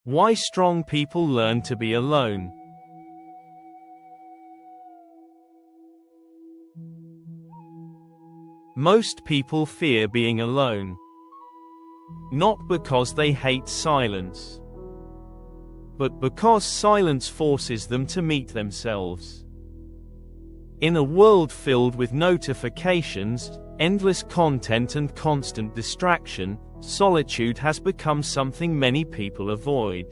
Why strong people learn to be alone. Most people fear being alone. Not because they hate silence, but because silence forces them to meet themselves. In a world filled with notifications, endless content and constant distraction, solitude has become something many people avoid.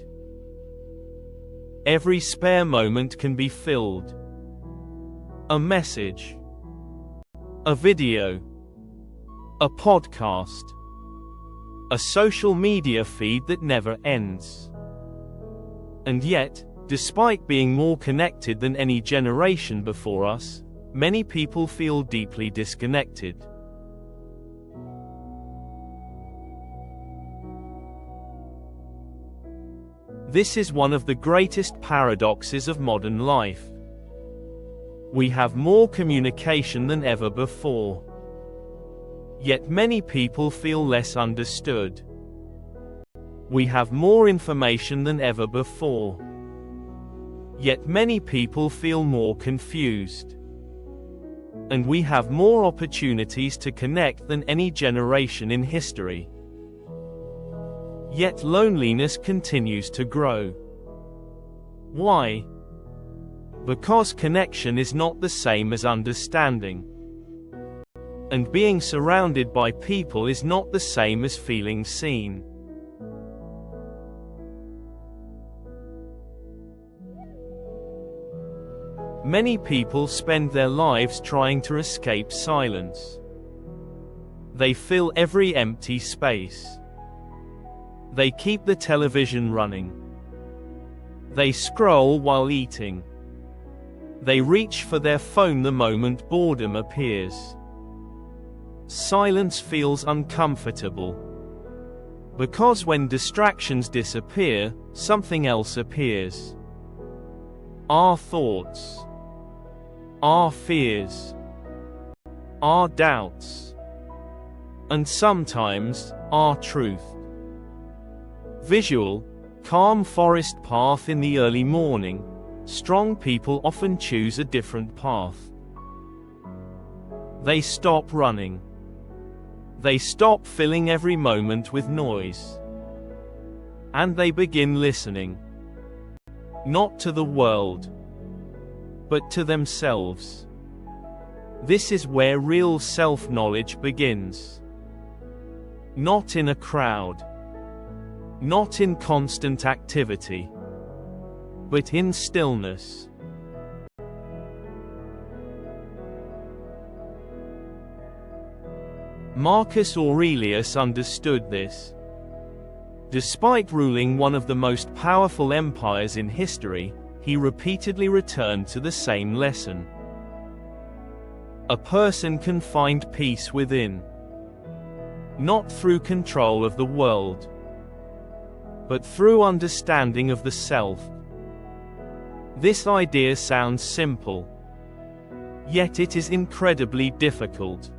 Every spare moment can be filled. A message, a video, a podcast, a social media feed that never ends. And yet, despite being more connected than any generation before us, many people feel deeply disconnected. This is one of the greatest paradoxes of modern life. We have more communication than ever before. Yet many people feel less understood. We have more information than ever before. Yet many people feel more confused. And we have more opportunities to connect than any generation in history. Yet loneliness continues to grow. Why? Because connection is not the same as understanding. And being surrounded by people is not the same as feeling seen. Many people spend their lives trying to escape silence. They fill every empty space. They keep the television running. They scroll while eating. They reach for their phone the moment boredom appears. Silence feels uncomfortable. Because when distractions disappear, something else appears. Our thoughts, our fears, our doubts, and sometimes, our truth. Visual, calm forest path in the early morning. Strong people often choose a different path. They stop running. They stop filling every moment with noise. And they begin listening. Not to the world, but to themselves. This is where real self-knowledge begins. Not in a crowd. Not in constant activity, but in stillness. Marcus Aurelius understood this. Despite ruling one of the most powerful empires in history, he repeatedly returned to the same lesson. A person can find peace within, not through control of the world, but through understanding of the self. This idea sounds simple, yet it is incredibly difficult.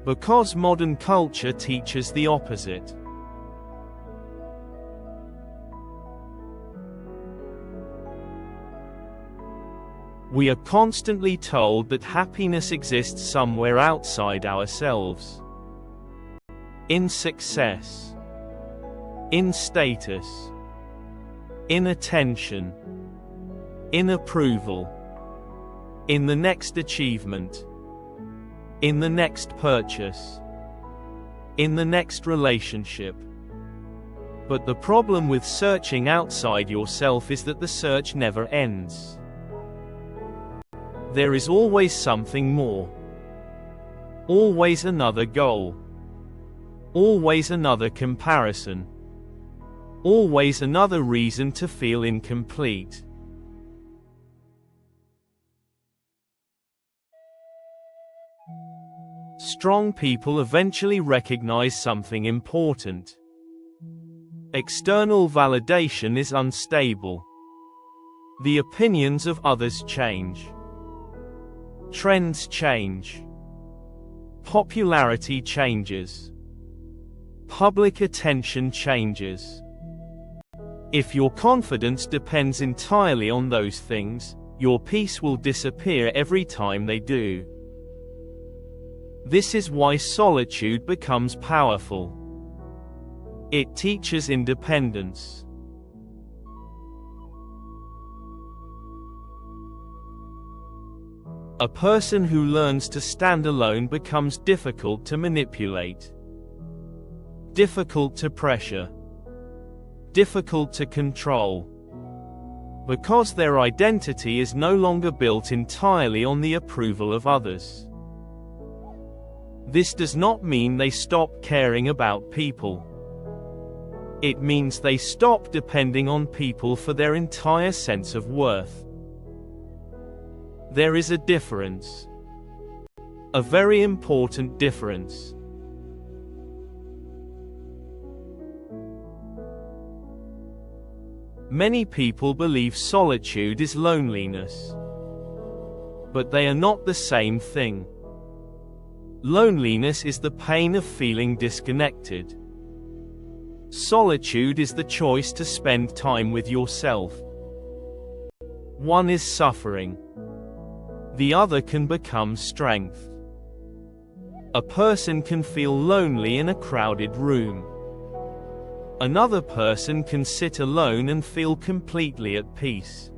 Because modern culture teaches the opposite. We are constantly told that happiness exists somewhere outside ourselves. In success, in status, in attention, in approval, in the next achievement, in the next purchase, in the next relationship. But the problem with searching outside yourself is that the search never ends. There is always something more. Always another goal. Always another comparison. Always another reason to feel incomplete. Strong people eventually recognize something important. External validation is unstable. The opinions of others change. Trends change. Popularity changes. Public attention changes. If your confidence depends entirely on those things, your peace will disappear every time they do. This is why solitude becomes powerful. It teaches independence. A person who learns to stand alone becomes difficult to manipulate, difficult to pressure, difficult to control, because their identity is no longer built entirely on the approval of others. This does not mean they stop caring about people. It means they stop depending on people for their entire sense of worth. There is a difference. A very important difference. Many people believe solitude is loneliness. But they are not the same thing. Loneliness is the pain of feeling disconnected. Solitude is the choice to spend time with yourself. One is suffering. The other can become strength. A person can feel lonely in a crowded room. Another person can sit alone and feel completely at peace.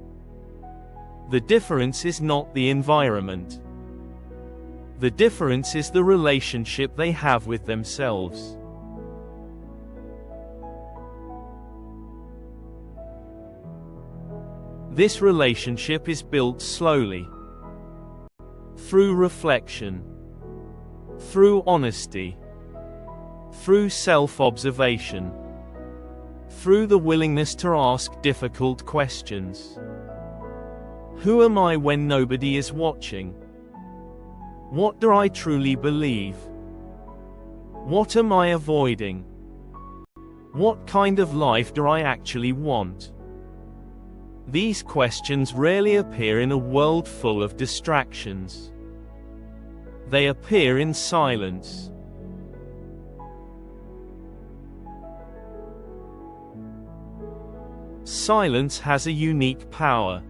The difference is not the environment. The difference is the relationship they have with themselves. This relationship is built slowly. Through reflection. Through honesty. Through self-observation. Through the willingness to ask difficult questions. Who am I when nobody is watching? What do I truly believe? What am I avoiding? What kind of life do I actually want? These questions rarely appear in a world full of distractions. They appear in silence. Silence has a unique power.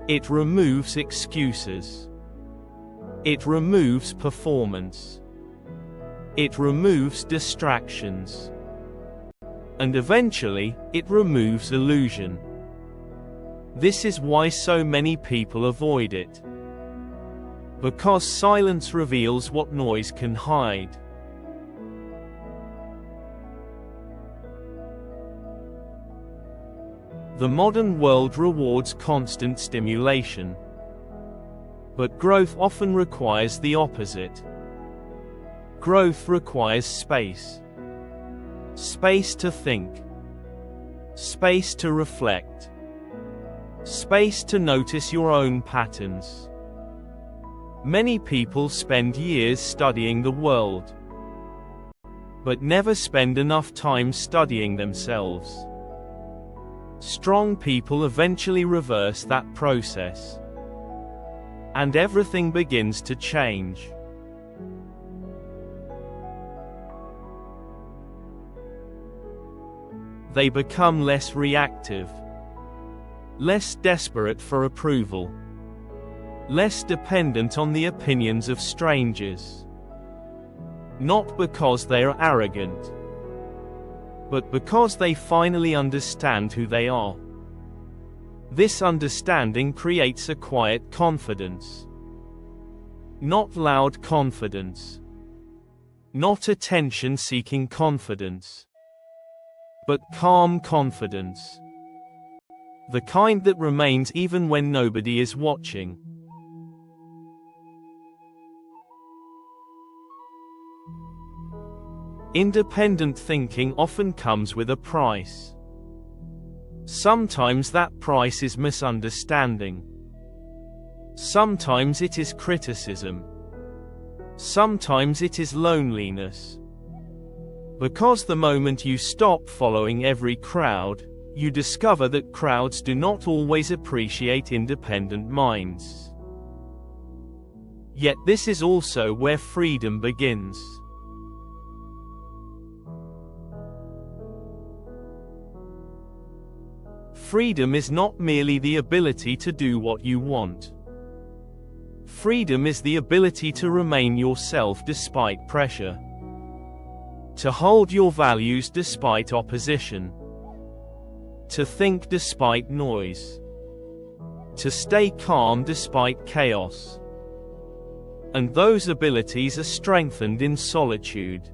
It removes excuses. It removes performance. It removes distractions. And eventually, it removes illusion. This is why so many people avoid it. Because silence reveals what noise can hide. The modern world rewards constant stimulation. But growth often requires the opposite. Growth requires space. Space to think. Space to reflect. Space to notice your own patterns. Many people spend years studying the world, but never spend enough time studying themselves. Strong people eventually reverse that process, and everything begins to change. They become less reactive, less desperate for approval, less dependent on the opinions of strangers. Not because they are arrogant, but because they finally understand who they are. This understanding creates a quiet confidence. Not loud confidence. Not attention-seeking confidence. But calm confidence. The kind that remains even when nobody is watching. Independent thinking often comes with a price. Sometimes that price is misunderstanding. Sometimes it is criticism. Sometimes it is loneliness. Because the moment you stop following every crowd, you discover that crowds do not always appreciate independent minds. Yet this is also where freedom begins. Freedom is not merely the ability to do what you want. Freedom is the ability to remain yourself despite pressure. To hold your values despite opposition. To think despite noise. To stay calm despite chaos. And those abilities are strengthened in solitude.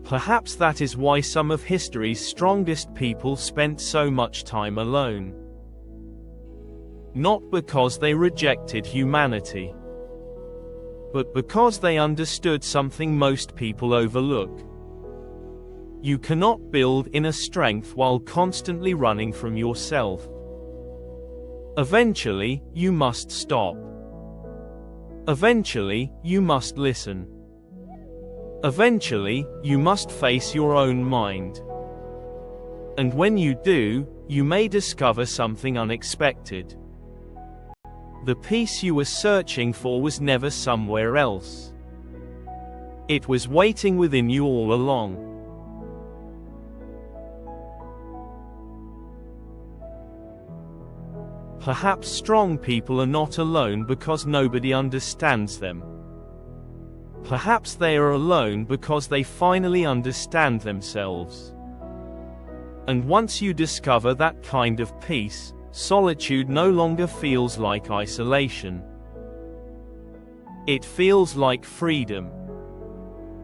Perhaps that is why some of history's strongest people spent so much time alone. Not because they rejected humanity, but because they understood something most people overlook. You cannot build inner strength while constantly running from yourself. Eventually, you must stop. Eventually, you must listen. Eventually, you must face your own mind. And when you do, you may discover something unexpected. The peace you were searching for was never somewhere else. It was waiting within you all along. Perhaps strong people are not alone because nobody understands them. Perhaps they are alone because they finally understand themselves. And once you discover that kind of peace, solitude no longer feels like isolation. It feels like freedom.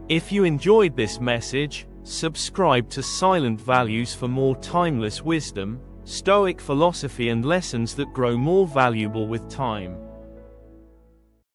If you enjoyed this message, subscribe to Silent Values for more timeless wisdom, Stoic philosophy and lessons that grow more valuable with time.